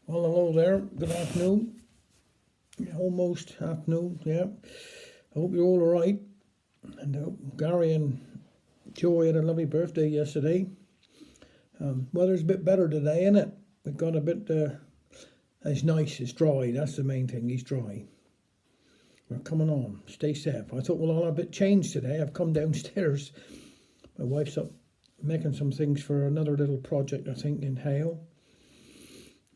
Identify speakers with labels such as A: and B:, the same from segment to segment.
A: Well, hello there. Good afternoon. Almost afternoon, yeah. I hope you're all alright. And Gary and Joey had a lovely birthday yesterday. Weather's a bit better today, isn't it? We've got a bit, it's nice, it's dry. That's the main thing, it's dry. We're coming on. Stay safe. I thought, well, I'll have a bit changed today. I've come downstairs. My wife's up making some things for another little project, I think, in Hale.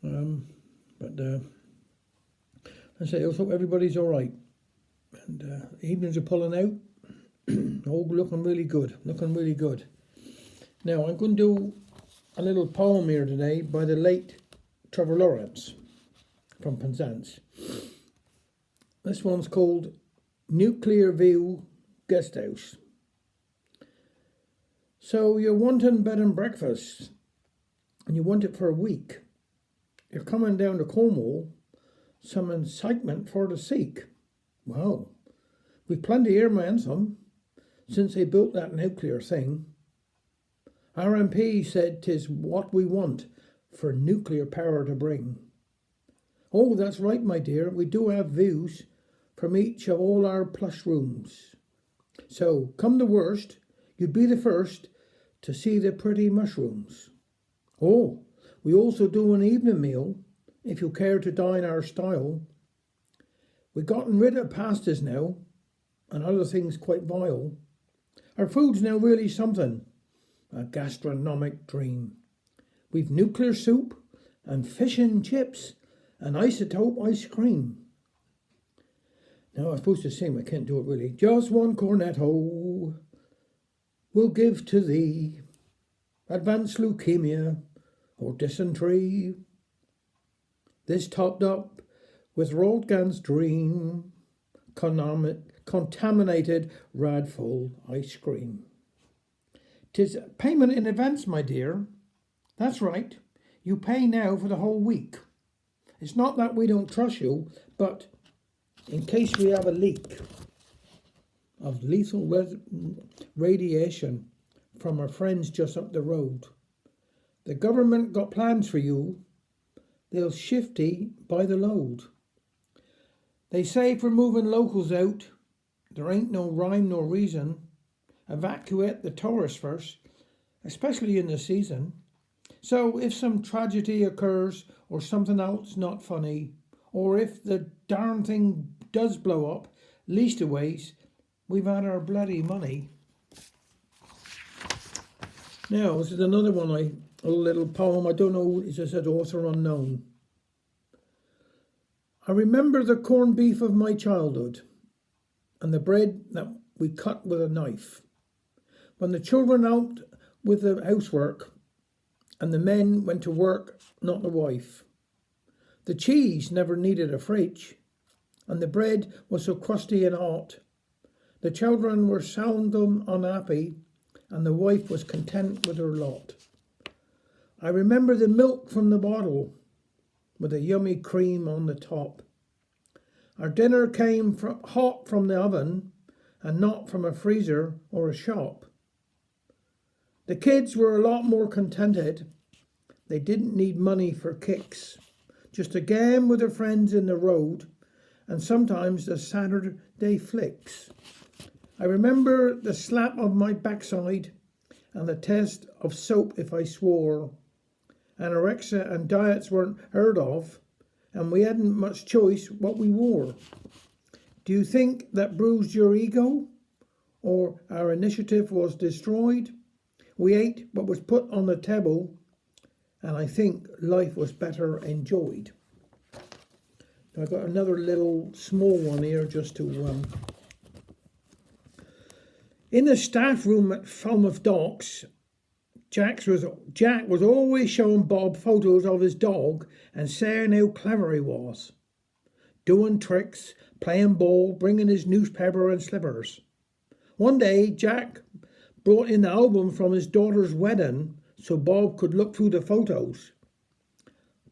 A: But I say, I hope everybody's all right. And evenings are pulling out. All looking really good. Looking really good. Now, I'm going to do a little poem here today by the late Trevor Lawrence from Penzance. This one's called Nuclear View Guest House. So you're wanting bed and breakfast, and you want it for a week. You're coming down to Cornwall, some incitement for the seek. Well, we've plenty here, my some, since they built that nuclear thing. Our MP said 'tis what we want for nuclear power to bring. Oh, that's right, my dear, we do have views from each of all our plush rooms. So, come the worst, you'd be the first to see the pretty mushrooms. Oh, we also do an evening meal, if you care to dine our style. We've gotten rid of pastas now, and other things quite vile. Our food's now really something, a gastronomic dream. We've nuclear soup, and fish and chips, and isotope ice cream. Now, I'm supposed to sing, I can't do it really. Just one cornetto we'll give to thee, advanced leukemia or dysentery. This topped up with Rodgan's dream, contaminated radful ice cream. 'Tis payment in advance, my dear. That's right, you pay now for the whole week. It's not that we don't trust you, but in case we have a leak of lethal radiation from our friends just up the road. The government got plans for you. They'll shifty by the load. They say for moving locals out, there ain't no rhyme nor reason. Evacuate the tourists first, especially in the season. So if some tragedy occurs or something else not funny, or if the darn thing does blow up, leastways, we've had our bloody money. Now, this is another one, a little poem. I don't know, as I said, author unknown. I remember the corned beef of my childhood and the bread that we cut with a knife. When the children helped with the housework and the men went to work, not the wife. The cheese never needed a fridge and the bread was so crusty and hot. The children were seldom unhappy and the wife was content with her lot. I remember the milk from the bottle with a yummy cream on the top. Our dinner came hot from the oven and not from a freezer or a shop. The kids were a lot more contented. They didn't need money for kicks, just a game with their friends in the road and sometimes the Saturday flicks. I remember the slap of my backside and the test of soap if I swore. Anorexia and diets weren't heard of, and we hadn't much choice what we wore. Do you think that bruised your ego? Or our initiative was destroyed? We ate what was put on the table, and I think life was better enjoyed. I've got another little small one here just to... In the staff room at Falmouth Docks, Jack was always showing Bob photos of his dog and saying how clever he was. Doing tricks, playing ball, bringing his newspaper and slippers. One day, Jack brought in the album from his daughter's wedding so Bob could look through the photos.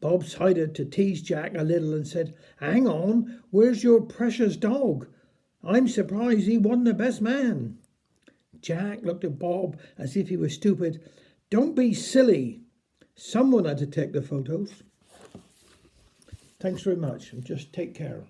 A: Bob decided to tease Jack a little and said, "Hang on, where's your precious dog? I'm surprised he wasn't the best man." Jack looked at Bob as if he was stupid. "Don't be silly. Someone had to take the photos." Thanks very much, and just take care.